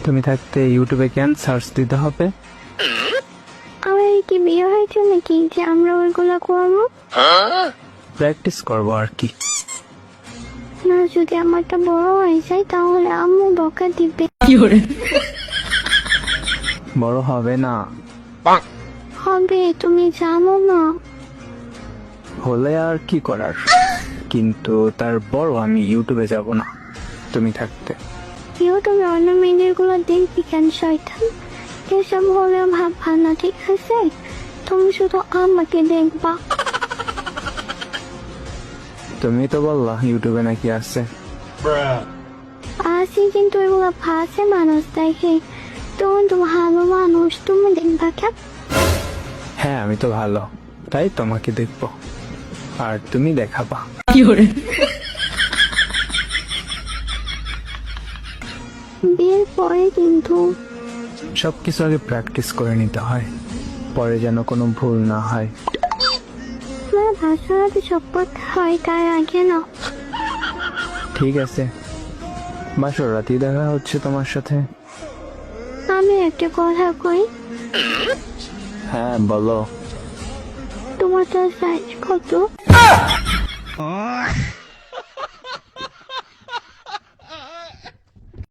তুমি থাকতে ইউটিউবে কেন সার্চ দিতে হবে? আমার কি বিয়ে হয়েছে নাকি যে আমরা ওইগুলো করবো? প্র্যাকটিস করবো আর কি। না, যদি আমারটা বড় হয়ে যায় তাহলে আম্মু বকা দিবে। বড় হবে না। হবে, তুমি জানো না? হলে আর কি করার, কিন্তু তার বড় আমি ইউটিউবে যাব না তুমি থাকতে। ইউটিউবে অন্য মেয়েদের গুলো দেখবি কেন শয়তান? এসব হলে ভাববা না, ঠিক আছে? তুমি শুধু আমাকে দেখবা। তুমি তো বললা ইউটিউবে নাকি আছে। আসি, কিন্তু এগুলো ফাঁসে মানুষ দেখে। তুমি তো ভালো মানুষ, তুমি দেখবা কেন? হ্যাঁ আমি তো ভালো, তাই তোমাকে দেখবো আর তুমি দেখাবা। বিয়ের পরে কিন্তু সবকিছু আগে প্র্যাকটিস করে নিতে হয়, পরে যেন কোনো ভুল না হয়। আমার ভাষাতে সব করতে হয়, তার আগে না। ঠিক আছে, বাসর রাতেই দেখা হচ্ছে তোমার সাথে। আমি একটা কথা কই, হ্যাঁ বলো। তোমার সাইজ কত?